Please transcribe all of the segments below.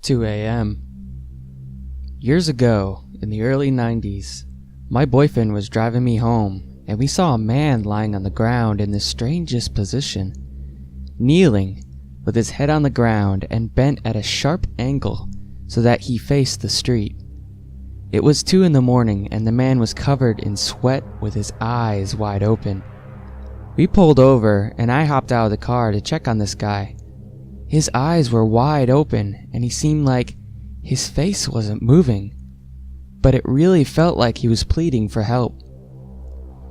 2 a.m. Years ago, in the early 90s, my boyfriend was driving me home, and we saw a man lying on the ground in the strangest position, kneeling, with his head on the ground and bent at a sharp angle so that he faced the street. It was 2 in the morning, and the man was covered in sweat with his eyes wide open. We pulled over, and I hopped out of the car to check on this guy. His eyes were wide open, and he seemed like his face wasn't moving, but it really felt like he was pleading for help.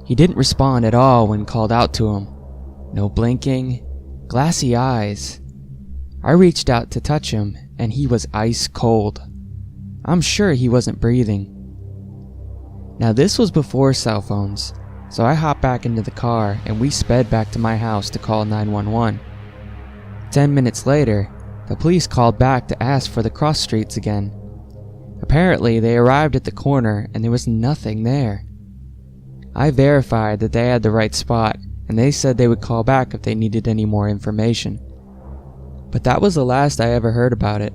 He didn't respond at all when called out to him. No blinking, glassy eyes. I reached out to touch him, and he was ice cold. I'm sure he wasn't breathing. Now this was before cell phones, so I hopped back into the car and we sped back to my house to call 911. 10 minutes later, the police called back to ask for the cross streets again. Apparently, they arrived at the corner and there was nothing there. I verified that they had the right spot, and they said they would call back if they needed any more information. But that was the last I ever heard about it.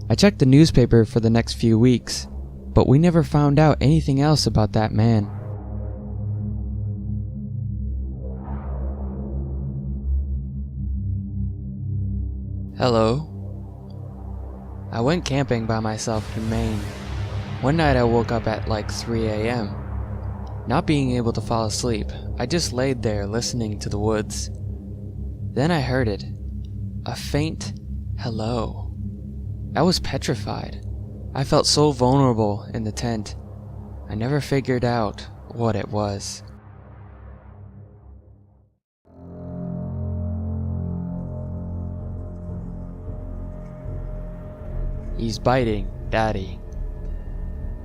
I checked the newspaper for the next few weeks, but we never found out anything else about that man. Hello. I went camping by myself in Maine. One night I woke up at like 3 a.m. Not being able to fall asleep, I just laid there listening to the woods. Then I heard it. A faint hello. I was petrified. I felt so vulnerable in the tent. I never figured out what it was. He's biting Daddy.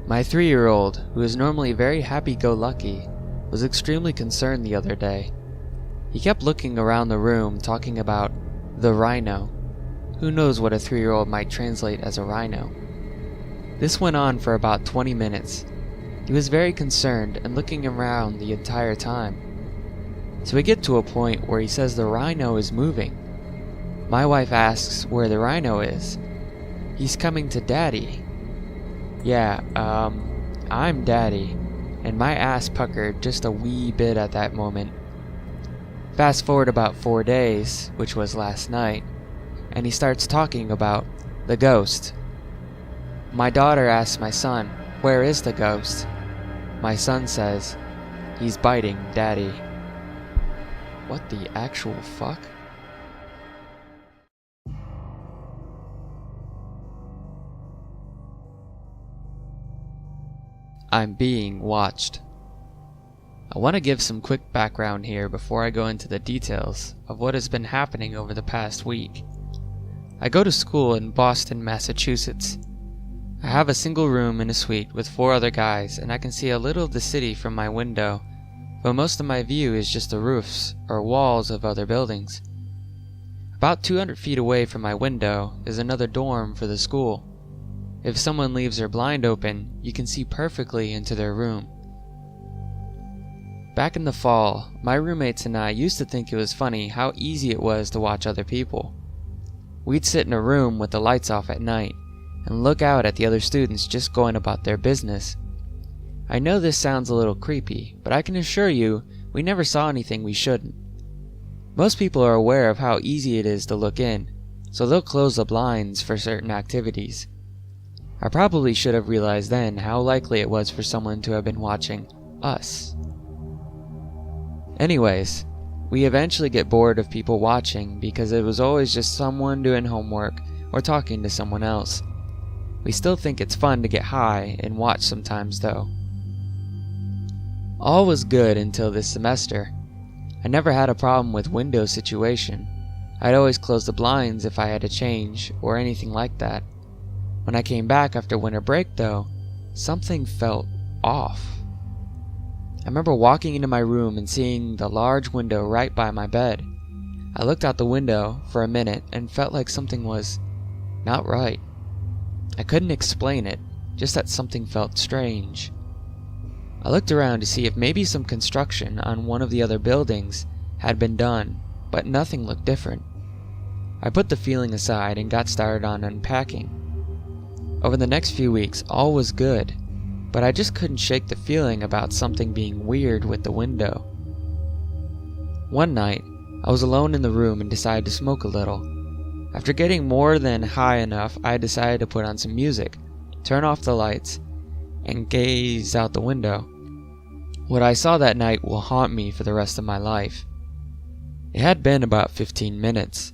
My 3-year-old, who is normally very happy-go-lucky, was extremely concerned the other day. He kept looking around the room talking about the rhino. Who knows what a 3-year-old might translate as a rhino? This went on for about 20 minutes. He was very concerned and looking around the entire time. So we get to a point where he says the rhino is moving. My wife asks where the rhino is. He's coming to Daddy. Yeah, I'm Daddy, and my ass puckered just a wee bit at that moment. Fast forward about 4 days, which was last night, and he starts talking about the ghost. My daughter asks my son, where is the ghost? My son says, he's biting Daddy. What the actual fuck? I'm being watched. I want to give some quick background here before I go into the details of what has been happening over the past week. I go to school in Boston, Massachusetts. I have a single room in a suite with 4 other guys, and I can see a little of the city from my window, but most of my view is just the roofs or walls of other buildings. About 200 feet away from my window is another dorm for the school. If someone leaves their blind open, you can see perfectly into their room. Back in the fall, my roommates and I used to think it was funny how easy it was to watch other people. We'd sit in a room with the lights off at night and look out at the other students just going about their business. I know this sounds a little creepy, but I can assure you we never saw anything we shouldn't. Most people are aware of how easy it is to look in, so they'll close the blinds for certain activities. I probably should have realized then how likely it was for someone to have been watching us. Anyways, we eventually get bored of people watching because it was always just someone doing homework or talking to someone else. We still think it's fun to get high and watch sometimes though. All was good until this semester. I never had a problem with window situation. I'd always close the blinds if I had to change or anything like that. When I came back after winter break though, something felt off. I remember walking into my room and seeing the large window right by my bed. I looked out the window for a minute and felt like something was not right. I couldn't explain it, just that something felt strange. I looked around to see if maybe some construction on one of the other buildings had been done, but nothing looked different. I put the feeling aside and got started on unpacking. Over the next few weeks, all was good, but I just couldn't shake the feeling about something being weird with the window. One night, I was alone in the room and decided to smoke a little. After getting more than high enough, I decided to put on some music, turn off the lights, and gaze out the window. What I saw that night will haunt me for the rest of my life. It had been about 15 minutes.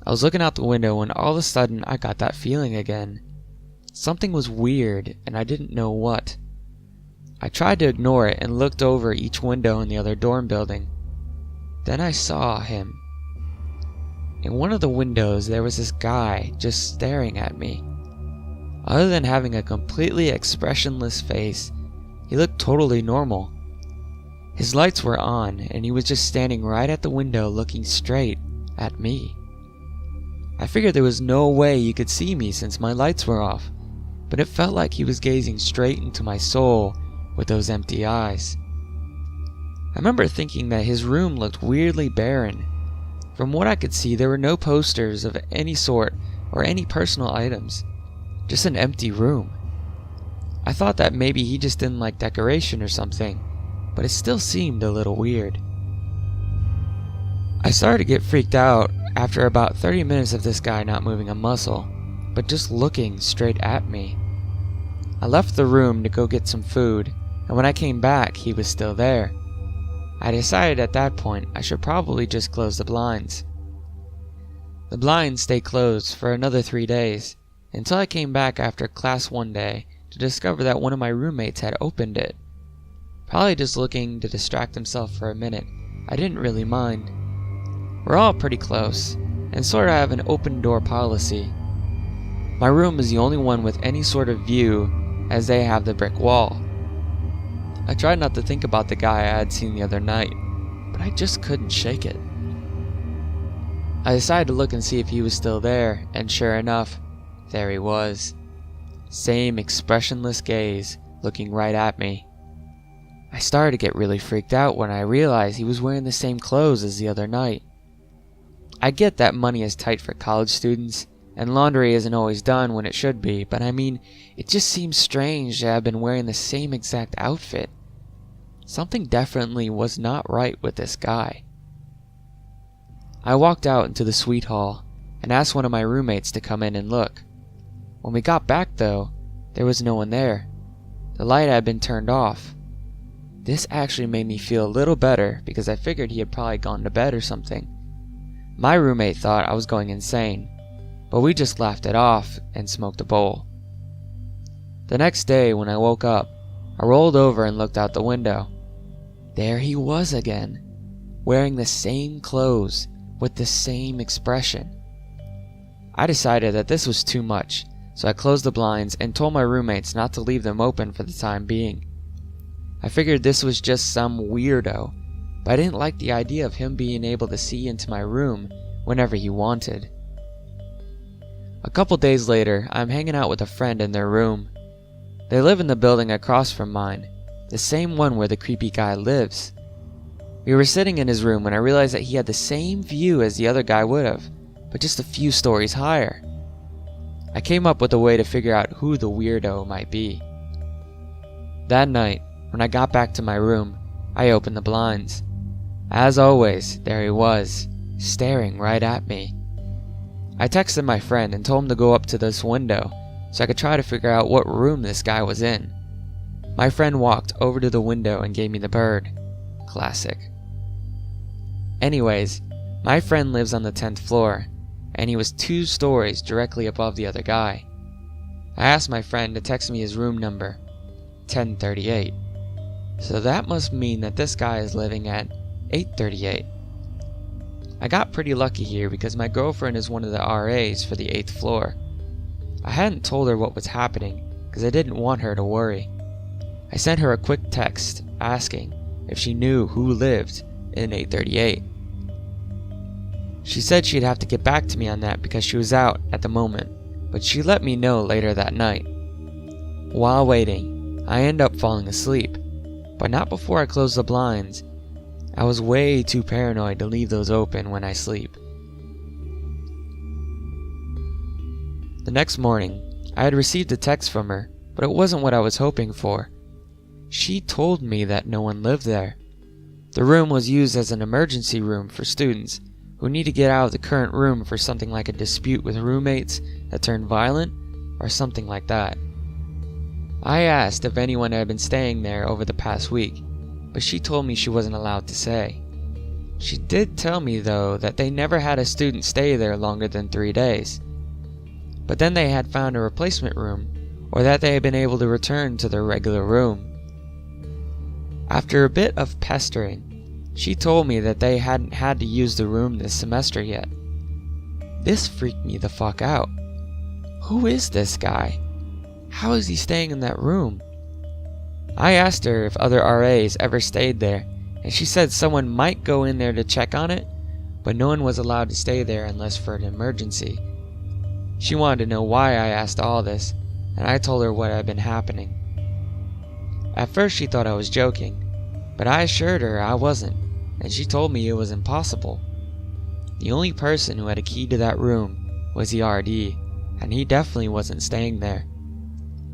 I was looking out the window when all of a sudden I got that feeling again. Something was weird and I didn't know what. I tried to ignore it and looked over each window in the other dorm building. Then I saw him. In one of the windows there was this guy just staring at me. Other than having a completely expressionless face, he looked totally normal. His lights were on and he was just standing right at the window looking straight at me. I figured there was no way he could see me since my lights were off, but it felt like he was gazing straight into my soul with those empty eyes. I remember thinking that his room looked weirdly barren. From what I could see, there were no posters of any sort or any personal items, just an empty room. I thought that maybe he just didn't like decoration or something, but it still seemed a little weird. I started to get freaked out after about 30 minutes of this guy not moving a muscle, but just looking straight at me. I left the room to go get some food, and when I came back, he was still there. I decided at that point I should probably just close the blinds. The blinds stayed closed for another 3 days, until I came back after class one day to discover that one of my roommates had opened it. Probably just looking to distract himself for a minute, I didn't really mind. We're all pretty close, and sort of have an open door policy. My room is the only one with any sort of view, as they have the brick wall. I tried not to think about the guy I had seen the other night, but I just couldn't shake it. I decided to look and see if he was still there, and sure enough, there he was. Same expressionless gaze, looking right at me. I started to get really freaked out when I realized he was wearing the same clothes as the other night. I get that money is tight for college students, and laundry isn't always done when it should be, but I mean, it just seems strange to have been wearing the same exact outfit. Something definitely was not right with this guy. I walked out into the suite hall and asked one of my roommates to come in and look. When we got back though, there was no one there. The light had been turned off. This actually made me feel a little better because I figured he had probably gone to bed or something. My roommate thought I was going insane, but we just laughed it off and smoked a bowl. The next day when I woke up, I rolled over and looked out the window. There he was again, wearing the same clothes with the same expression. I decided that this was too much, so I closed the blinds and told my roommates not to leave them open for the time being. I figured this was just some weirdo, but I didn't like the idea of him being able to see into my room whenever he wanted. A couple days later, I'm hanging out with a friend in their room. They live in the building across from mine, the same one where the creepy guy lives. We were sitting in his room when I realized that he had the same view as the other guy would have, but just a few stories higher. I came up with a way to figure out who the weirdo might be. That night, when I got back to my room, I opened the blinds. As always, there he was, staring right at me. I texted my friend and told him to go up to this window so I could try to figure out what room this guy was in. My friend walked over to the window and gave me the bird. Classic. Anyways, my friend lives on the 10th floor, and he was 2 stories directly above the other guy. I asked my friend to text me his room number, 1038. So that must mean that this guy is living at 838. I got pretty lucky here because my girlfriend is one of the RAs for the 8th floor. I hadn't told her what was happening because I didn't want her to worry. I sent her a quick text asking if she knew who lived in 838. She said she'd have to get back to me on that because she was out at the moment, but she let me know later that night. While waiting, I ended up falling asleep, but not before I closed the blinds. I was way too paranoid to leave those open when I sleep. The next morning, I had received a text from her, but it wasn't what I was hoping for. She told me that no one lived there. The room was used as an emergency room for students who need to get out of the current room for something like a dispute with roommates that turned violent, or something like that. I asked if anyone had been staying there over the past week, but she told me she wasn't allowed to say. She did tell me though that they never had a student stay there longer than 3 days, but then they had found a replacement room, or that they had been able to return to their regular room. After a bit of pestering, she told me that they hadn't had to use the room this semester yet. This freaked me the fuck out. Who is this guy? How is he staying in that room? I asked her if other RAs ever stayed there, and she said someone might go in there to check on it, but no one was allowed to stay there unless for an emergency. She wanted to know why I asked all this, and I told her what had been happening. At first she thought I was joking, but I assured her I wasn't, and she told me it was impossible. The only person who had a key to that room was the RD, and he definitely wasn't staying there.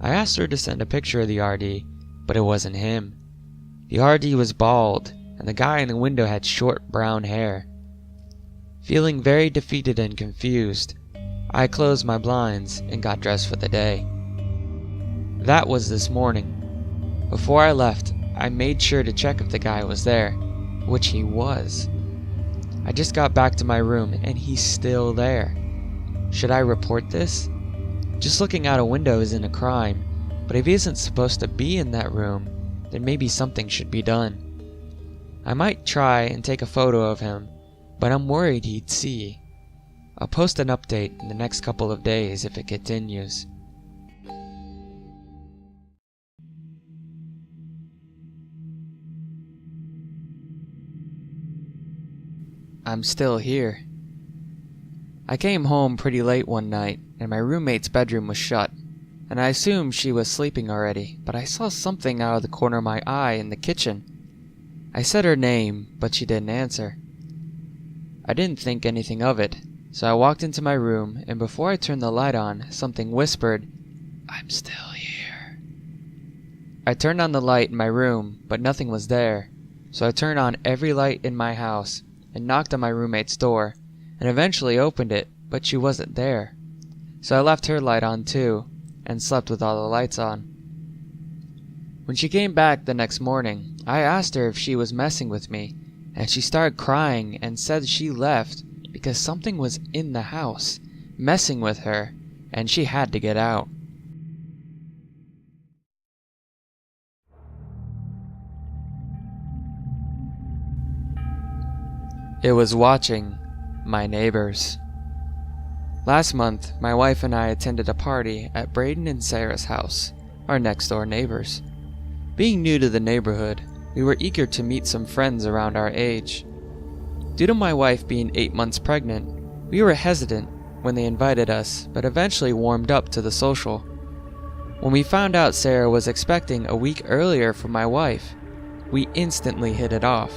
I asked her to send a picture of the RD, but it wasn't him. The RD was bald, and the guy in the window had short brown hair. Feeling very defeated and confused, I closed my blinds and got dressed for the day. That was this morning. Before I left, I made sure to check if the guy was there, which he was. I just got back to my room and he's still there. Should I report this? Just looking out a window isn't a crime, but if he isn't supposed to be in that room, then maybe something should be done. I might try and take a photo of him, but I'm worried he'd see. I'll post an update in the next couple of days if it continues. I'm still here. I came home pretty late one night, and my roommate's bedroom was shut, and I assumed she was sleeping already, but I saw something out of the corner of my eye in the kitchen. I said her name, but she didn't answer. I didn't think anything of it, so I walked into my room, and before I turned the light on, something whispered, "I'm still here." I turned on the light in my room, but nothing was there, so I turned on every light in my house and knocked on my roommate's door, and eventually opened it, but she wasn't there. So I left her light on too, and slept with all the lights on. When she came back the next morning, I asked her if she was messing with me, and she started crying and said she left because something was in the house, messing with her, and she had to get out. It was watching my neighbors. Last month, my wife and I attended a party at Braden and Sarah's house, our next door neighbors. Being new to the neighborhood, we were eager to meet some friends around our age. Due to my wife being 8 months pregnant, we were hesitant when they invited us, but eventually warmed up to the social. When we found out Sarah was expecting a week earlier from my wife, we instantly hit it off.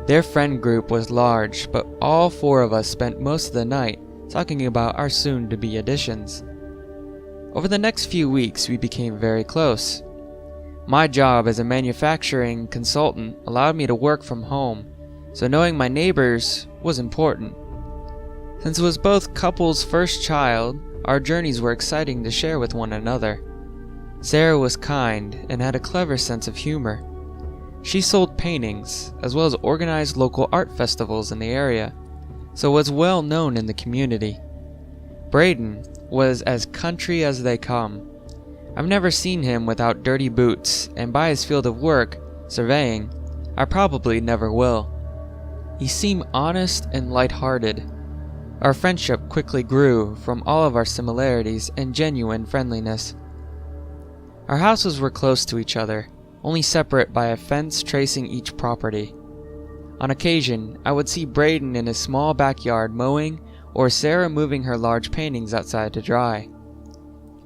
Their friend group was large, but all 4 of us spent most of the night talking about our soon-to-be additions. Over the next few weeks, we became very close. My job as a manufacturing consultant allowed me to work from home, so knowing my neighbors was important. Since it was both couples' first child, our journeys were exciting to share with one another. Sarah was kind and had a clever sense of humor. She sold paintings, as well as organized local art festivals in the area, so was well known in the community. Braden was as country as they come. I've never seen him without dirty boots, and by his field of work, surveying, I probably never will. He seemed honest and light-hearted. Our friendship quickly grew from all of our similarities and genuine friendliness. Our houses were close to each other, only separate by a fence tracing each property. On occasion, I would see Braden in his small backyard mowing, or Sarah moving her large paintings outside to dry.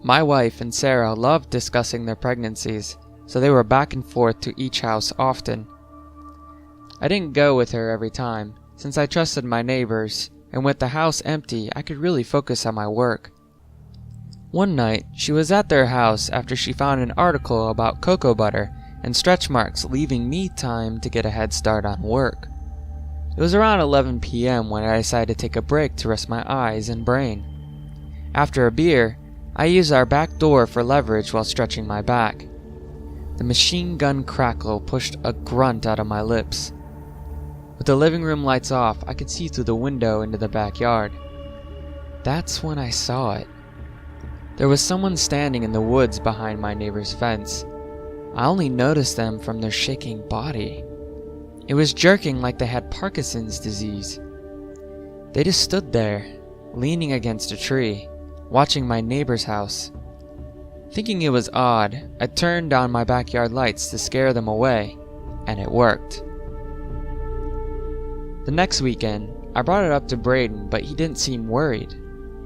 My wife and Sarah loved discussing their pregnancies, so they were back and forth to each house often. I didn't go with her every time, since I trusted my neighbors, and with the house empty, I could really focus on my work. One night, she was at their house after she found an article about cocoa butter and stretch marks, leaving me time to get a head start on work. It was around 11 p.m. when I decided to take a break to rest my eyes and brain. After a beer, I used our back door for leverage while stretching my back. The machine gun crackle pushed a grunt out of my lips. With the living room lights off, I could see through the window into the backyard. That's when I saw it. There was someone standing in the woods behind my neighbor's fence. I only noticed them from their shaking body. It was jerking like they had Parkinson's disease. They just stood there, leaning against a tree, watching my neighbor's house. Thinking it was odd, I turned on my backyard lights to scare them away, and it worked. The next weekend, I brought it up to Braden, but he didn't seem worried.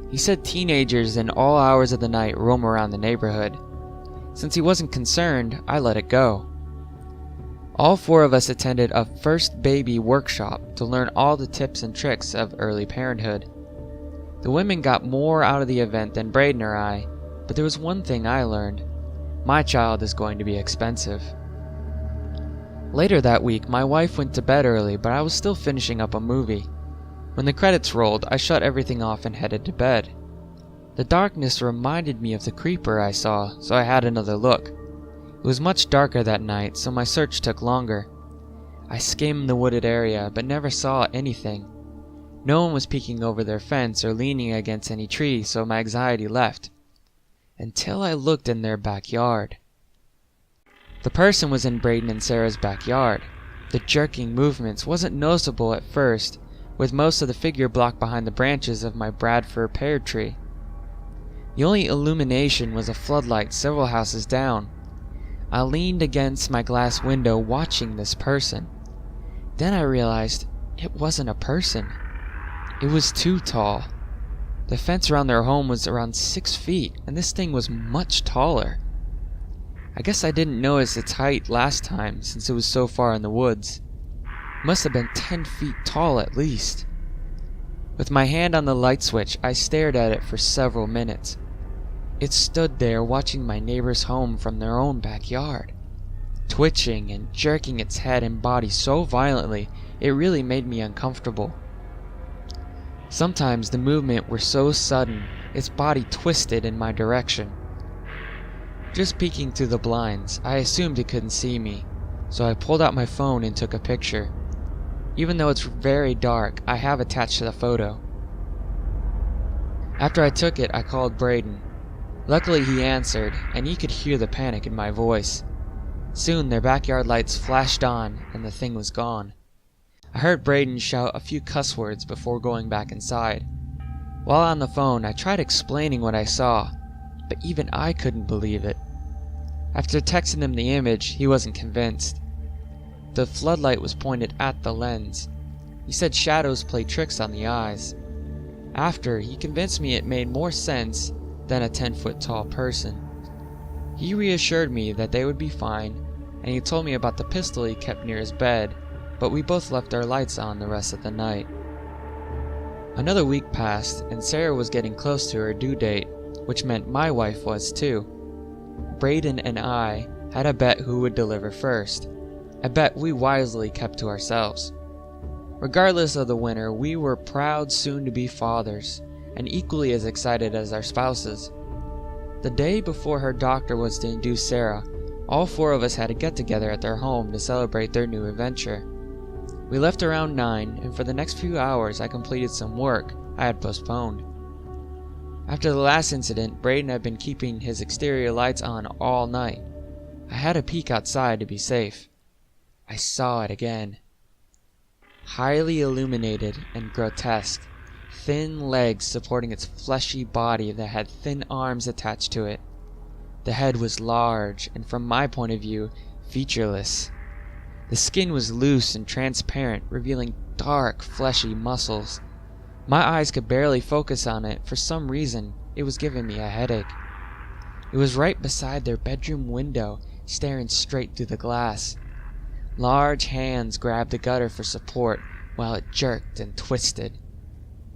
He said teenagers in all hours of the night roam around the neighborhood. Since he wasn't concerned, I let it go. All four of us attended a first baby workshop to learn all the tips and tricks of early parenthood. The women got more out of the event than Braden or I, but there was one thing I learned. My child is going to be expensive. Later that week, my wife went to bed early, but I was still finishing up a movie. When the credits rolled, I shut everything off and headed to bed. The darkness reminded me of the creeper I saw, so I had another look. It was much darker that night, so my search took longer. I skimmed the wooded area, but never saw anything. No one was peeking over their fence or leaning against any tree, so my anxiety left. Until I looked in their backyard. The person was in Braden and Sarah's backyard. The jerking movements wasn't noticeable at first, with most of the figure blocked behind the branches of my Bradford pear tree. The only illumination was a floodlight several houses down. I leaned against my glass window watching this person. Then I realized it wasn't a person. It was too tall. The fence around their home was around 6 feet, and this thing was much taller. I guess I didn't notice its height last time since it was so far in the woods. It must have been 10 feet tall at least. With my hand on the light switch, I stared at it for several minutes. It stood there watching my neighbor's home from their own backyard, twitching and jerking its head and body so violently it really made me uncomfortable. Sometimes the movement were so sudden, its body twisted in my direction. Just peeking through the blinds, I assumed it couldn't see me, so I pulled out my phone and took a picture. Even though it's very dark, I have attached the photo. After I took it, I called Braden. Luckily he answered, and he could hear the panic in my voice. Soon their backyard lights flashed on, and the thing was gone. I heard Braden shout a few cuss words before going back inside. While on the phone, I tried explaining what I saw, but even I couldn't believe it. After texting him the image, he wasn't convinced. The floodlight was pointed at the lens. He said shadows play tricks on the eyes. After, he convinced me it made more sense than a 10-foot tall person. He reassured me that they would be fine, and he told me about the pistol he kept near his bed, but we both left our lights on the rest of the night. Another week passed, and Sarah was getting close to her due date, which meant my wife was too. Braden and I had a bet who would deliver first, a bet we wisely kept to ourselves. Regardless of the winner, we were proud soon-to-be fathers, and equally as excited as our spouses. The day before her doctor was to induce Sarah, all four of us had a get-together at their home to celebrate their new adventure. We left around 9, and for the next few hours I completed some work I had postponed. After the last incident, Braden had been keeping his exterior lights on all night. I had a peek outside to be safe. I saw it again. Highly illuminated and grotesque, thin legs supporting its fleshy body that had thin arms attached to it. The head was large and, from my point of view, featureless. The skin was loose and transparent, revealing dark, fleshy muscles. My eyes could barely focus on it. For some reason, it was giving me a headache. It was right beside their bedroom window, staring straight through the glass. Large hands grabbed the gutter for support while it jerked and twisted.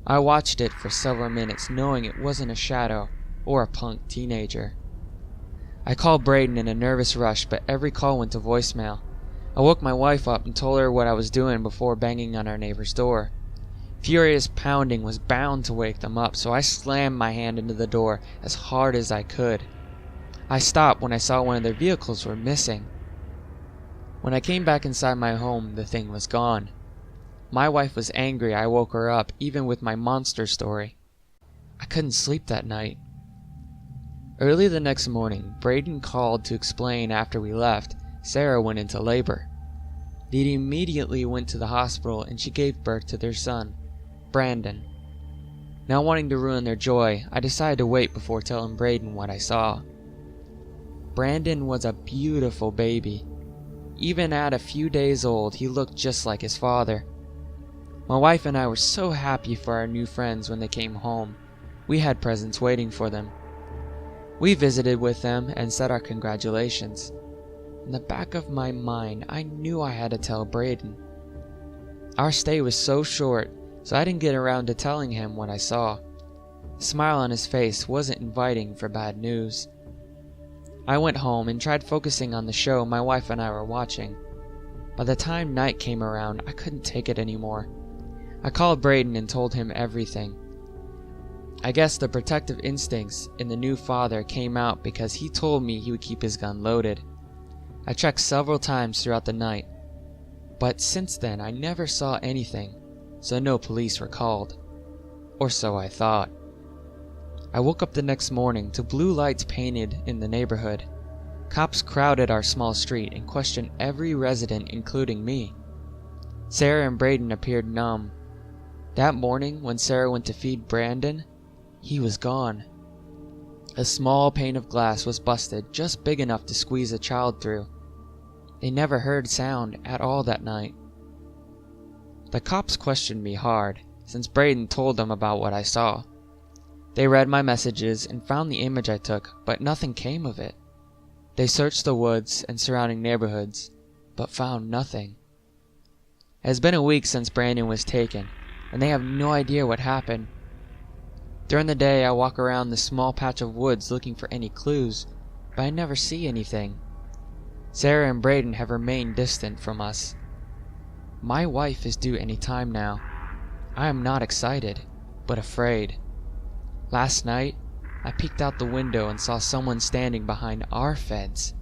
I watched it for several minutes, knowing it wasn't a shadow, or a punk teenager. I called Braden in a nervous rush, but every call went to voicemail. I woke my wife up and told her what I was doing before banging on our neighbor's door. Furious pounding was bound to wake them up, so I slammed my hand into the door as hard as I could. I stopped when I saw one of their vehicles were missing. When I came back inside my home, the thing was gone. My wife was angry I woke her up, even with my monster story. I couldn't sleep that night. Early the next morning, Braden called to explain after we left, Sarah went into labor. They immediately went to the hospital and she gave birth to their son, Brandon. Not wanting to ruin their joy, I decided to wait before telling Braden what I saw. Brandon was a beautiful baby. Even at a few days old, he looked just like his father. My wife and I were so happy for our new friends when they came home. We had presents waiting for them. We visited with them and said our congratulations. In the back of my mind, I knew I had to tell Braden. Our stay was so short, so I didn't get around to telling him what I saw. The smile on his face wasn't inviting for bad news. I went home and tried focusing on the show my wife and I were watching. By the time night came around, I couldn't take it anymore. I called Braden and told him everything. I guess the protective instincts in the new father came out because he told me he would keep his gun loaded. I checked several times throughout the night, but since then I never saw anything, so no police were called. Or so I thought. I woke up the next morning to blue lights painted in the neighborhood. Cops crowded our small street and questioned every resident, including me. Sarah and Braden appeared numb. That morning, when Sarah went to feed Brandon, he was gone. A small pane of glass was busted, just big enough to squeeze a child through. They never heard sound at all that night. The cops questioned me hard, since Braden told them about what I saw. They read my messages and found the image I took, but nothing came of it. They searched the woods and surrounding neighborhoods, but found nothing. It has been a week since Brandon was taken, and they have no idea what happened. During the day, I walk around this small patch of woods looking for any clues, but I never see anything. Sarah and Braden have remained distant from us. My wife is due any time now. I am not excited, but afraid. Last night, I peeked out the window and saw someone standing behind our fence.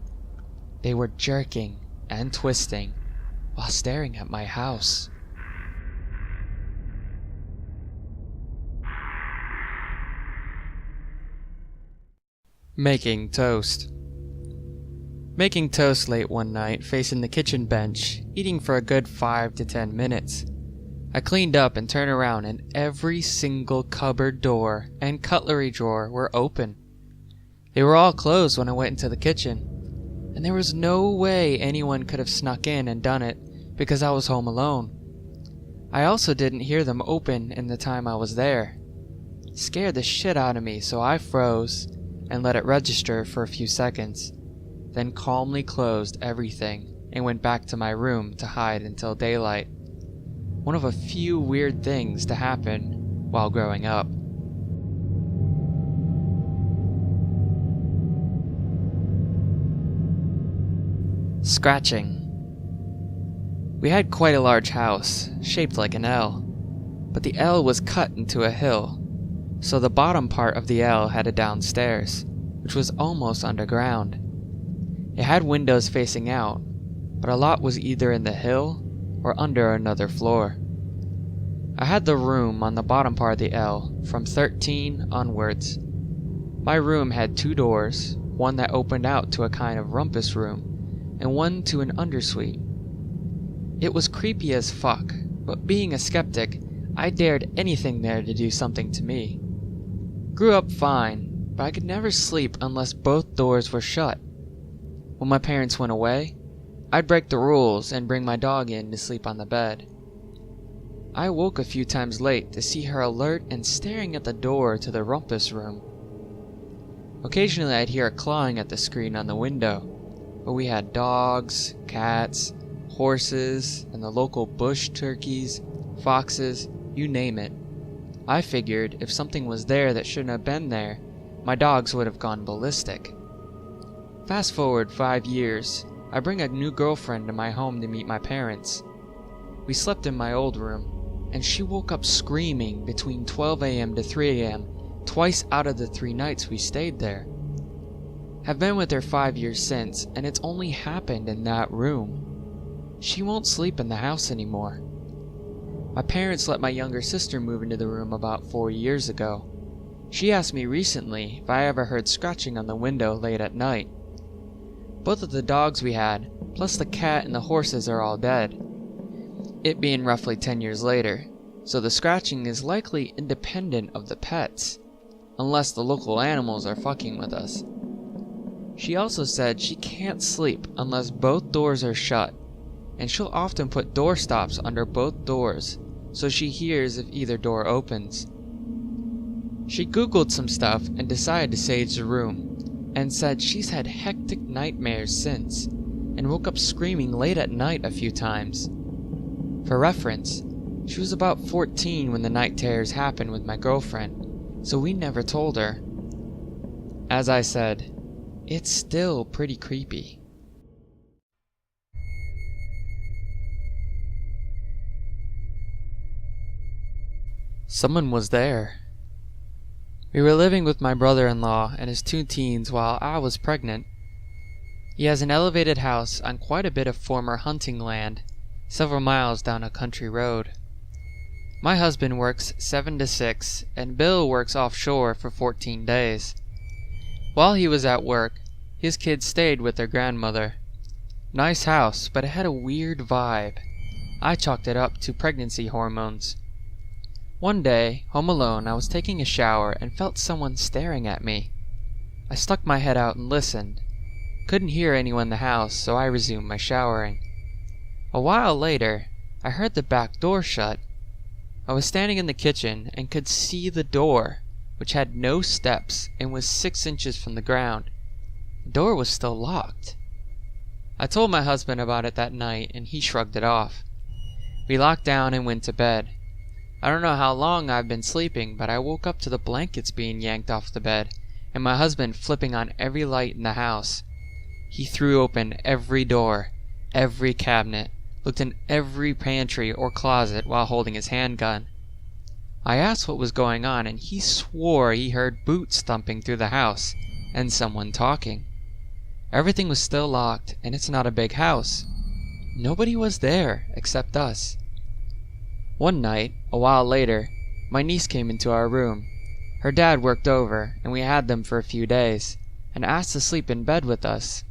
They were jerking and twisting while staring at my house. Making toast. Making toast late one night, facing the kitchen bench, eating for a good 5 to 10 minutes. I cleaned up and turned around and every single cupboard door and cutlery drawer were open. They were all closed when I went into the kitchen, and there was no way anyone could have snuck in and done it because I was home alone. I also didn't hear them open in the time I was there. It scared the shit out of me, so I froze and let it register for a few seconds, then calmly closed everything and went back to my room to hide until daylight. One of a few weird things to happen while growing up. Scratching. We had quite a large house, shaped like an L, but the L was cut into a hill, so the bottom part of the L had a downstairs, which was almost underground. It had windows facing out, but a lot was either in the hill or under another floor. I had the room on the bottom part of the L from 13 onwards. My room had 2 doors, one that opened out to a kind of rumpus room, and one to an undersuite. It was creepy as fuck, but being a skeptic, I dared anything there to do something to me. Grew up fine, but I could never sleep unless both doors were shut. When my parents went away, I'd break the rules and bring my dog in to sleep on the bed. I woke a few times late to see her alert and staring at the door to the rumpus room. Occasionally I'd hear her clawing at the screen on the window, but we had dogs, cats, horses, and the local bush turkeys, foxes, you name it. I figured if something was there that shouldn't have been there, my dogs would have gone ballistic. Fast forward 5 years, I bring a new girlfriend to my home to meet my parents. We slept in my old room, and she woke up screaming between 12 a.m. to 3 a.m. twice out of the 3 nights we stayed there. Have been with her 5 years since, and it's only happened in that room. She won't sleep in the house anymore. My parents let my younger sister move into the room about 4 years ago. She asked me recently if I ever heard scratching on the window late at night. Both of the dogs we had, plus the cat and the horses, are all dead. It being roughly 10 years later, so the scratching is likely independent of the pets, unless the local animals are fucking with us. She also said she can't sleep unless both doors are shut, and she'll often put door stops under both doors so she hears if either door opens. She googled some stuff and decided to sage the room, and said she's had hectic nightmares since, and woke up screaming late at night a few times. For reference, she was about 14 when the night terrors happened with my girlfriend, so we never told her. As I said, it's still pretty creepy. Someone was there. We were living with my brother-in-law and his 2 teens while I was pregnant. He has an elevated house on quite a bit of former hunting land, several miles down a country road. My husband works 7 to 6, and Bill works offshore for 14 days. While he was at work, his kids stayed with their grandmother. Nice house, but it had a weird vibe. I chalked it up to pregnancy hormones. One day, home alone, I was taking a shower and felt someone staring at me. I stuck my head out and listened. Couldn't hear anyone in the house, so I resumed my showering. A while later, I heard the back door shut. I was standing in the kitchen and could see the door, which had no steps and was 6 inches from the ground. The door was still locked. I told my husband about it that night, and he shrugged it off. We locked down and went to bed. I don't know how long I've been sleeping, but I woke up to the blankets being yanked off the bed, and my husband flipping on every light in the house. He threw open every door, every cabinet, looked in every pantry or closet while holding his handgun. I asked what was going on, and he swore he heard boots thumping through the house, and someone talking. Everything was still locked, and it's not a big house. Nobody was there except us. One night, a while later, my niece came into our room. Her dad worked over, and we had them for a few days, and asked to sleep in bed with us.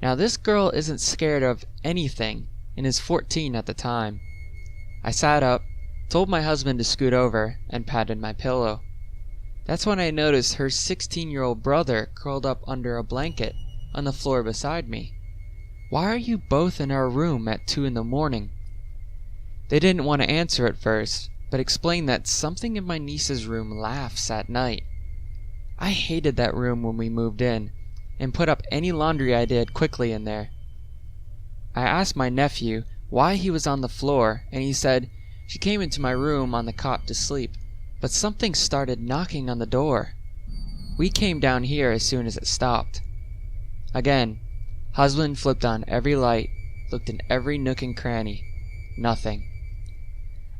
Now this girl isn't scared of anything, and is 14 at the time. I sat up, told my husband to scoot over, and patted my pillow. That's when I noticed her 16-year-old brother curled up under a blanket on the floor beside me. "Why are you both in our room at 2 in the morning?" They didn't want to answer at first, but explained that something in my niece's room laughs at night. I hated that room when we moved in, and put up any laundry I did quickly in there. I asked my nephew why he was on the floor, and he said she came into my room on the cot to sleep, but something started knocking on the door. We came down here as soon as it stopped. Again, husband flipped on every light, looked in every nook and cranny. Nothing.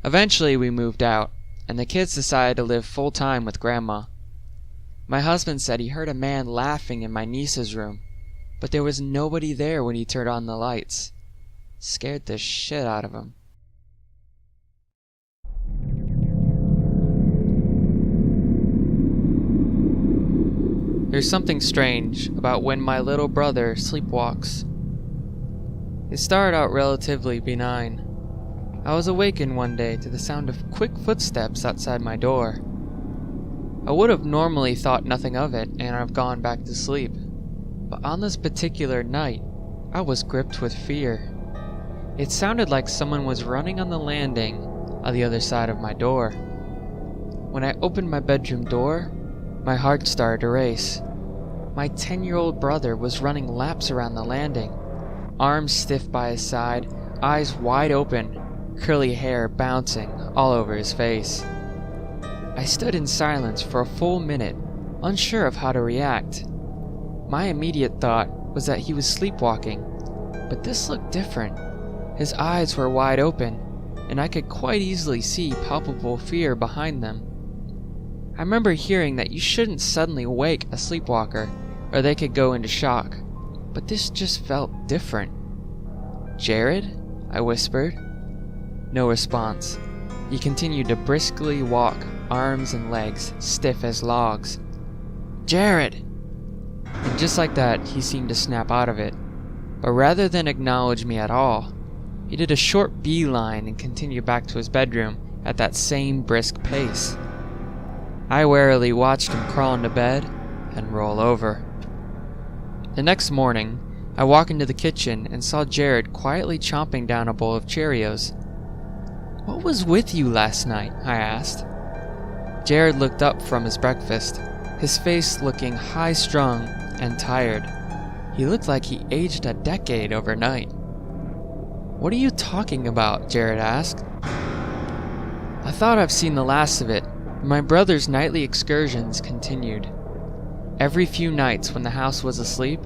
Eventually we moved out, and the kids decided to live full-time with Grandma. My husband said he heard a man laughing in my niece's room, but there was nobody there when he turned on the lights. Scared the shit out of him. There's something strange about when my little brother sleepwalks. It started out relatively benign. I was awakened one day to the sound of quick footsteps outside my door. I would have normally thought nothing of it and have gone back to sleep, but on this particular night, I was gripped with fear. It sounded like someone was running on the landing on the other side of my door. When I opened my bedroom door, my heart started to race. My 10-year-old brother was running laps around the landing, arms stiff by his side, eyes wide open, curly hair bouncing all over his face. I stood in silence for a full minute, unsure of how to react. My immediate thought was that he was sleepwalking, but this looked different. His eyes were wide open, and I could quite easily see palpable fear behind them. I remember hearing that you shouldn't suddenly wake a sleepwalker, or they could go into shock, but this just felt different. "Jared?" I whispered. No response. He continued to briskly walk, arms and legs stiff as logs. "Jared!" And just like that, he seemed to snap out of it. But rather than acknowledge me at all, he did a short beeline and continued back to his bedroom at that same brisk pace. I warily watched him crawl into bed and roll over. The next morning, I walked into the kitchen and saw Jared quietly chomping down a bowl of Cheerios. "What was with you last night?" I asked. Jared looked up from his breakfast, his face looking high-strung and tired. He looked like he aged a decade overnight. "What are you talking about?" Jared asked. I thought I've seen the last of it. My brother's nightly excursions continued. Every few nights when the house was asleep,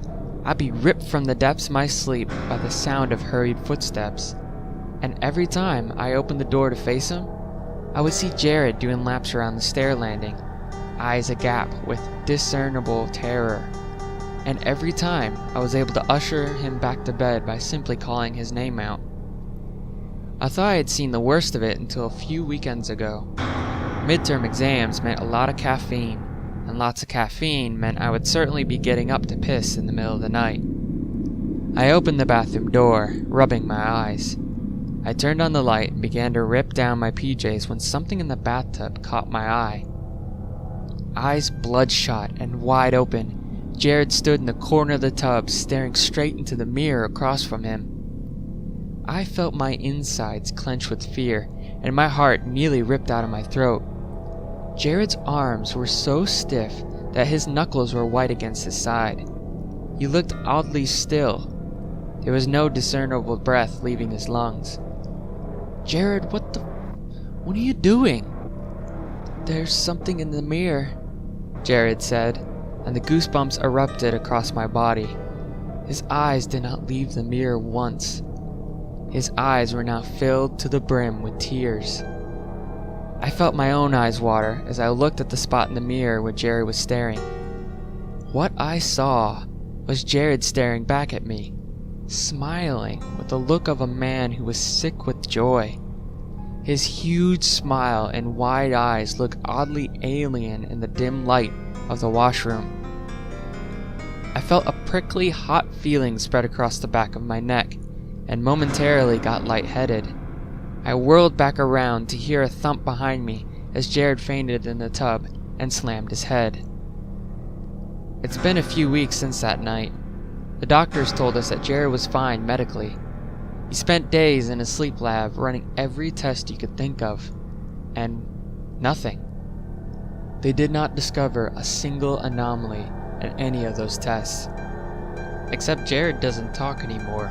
I'd be ripped from the depths of my sleep by the sound of hurried footsteps. And every time I opened the door to face him, I would see Jared doing laps around the stair landing, eyes agap with discernible terror. And every time I was able to usher him back to bed by simply calling his name out. I thought I had seen the worst of it until a few weekends ago. Midterm exams meant a lot of caffeine, and lots of caffeine meant I would certainly be getting up to piss in the middle of the night. I opened the bathroom door, rubbing my eyes. I turned on the light and began to rip down my PJs when something in the bathtub caught my eye. Eyes bloodshot and wide open, Jared stood in the corner of the tub, staring straight into the mirror across from him. I felt my insides clench with fear, and my heart nearly ripped out of my throat. Jared's arms were so stiff that his knuckles were white against his side. He looked oddly still. There was no discernible breath leaving his lungs. "Jared, what are you doing?" "There's something in the mirror," Jared said, and the goosebumps erupted across my body. His eyes did not leave the mirror once. His eyes were now filled to the brim with tears. I felt my own eyes water as I looked at the spot in the mirror where Jared was staring. What I saw was Jared staring back at me, smiling with the look of a man who was sick with joy. His huge smile and wide eyes looked oddly alien in the dim light of the washroom. I felt a prickly hot feeling spread across the back of my neck, and momentarily got lightheaded. I whirled back around to hear a thump behind me as Jared fainted in the tub and slammed his head. It's been a few weeks since that night. The doctors told us that Jared was fine medically. He spent days in a sleep lab running every test you could think of, and nothing. They did not discover a single anomaly in any of those tests. Except Jared doesn't talk anymore.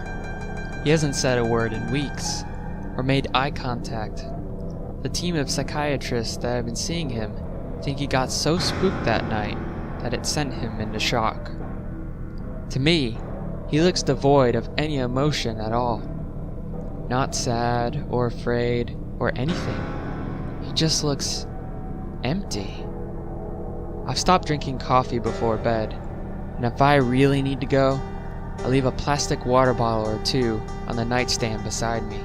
He hasn't said a word in weeks, or made eye contact. The team of psychiatrists that have been seeing him think he got so spooked that night that it sent him into shock. To me, he looks devoid of any emotion at all. Not sad or afraid or anything. He just looks empty. I've stopped drinking coffee before bed, and if I really need to go, I leave a plastic water bottle or two on the nightstand beside me.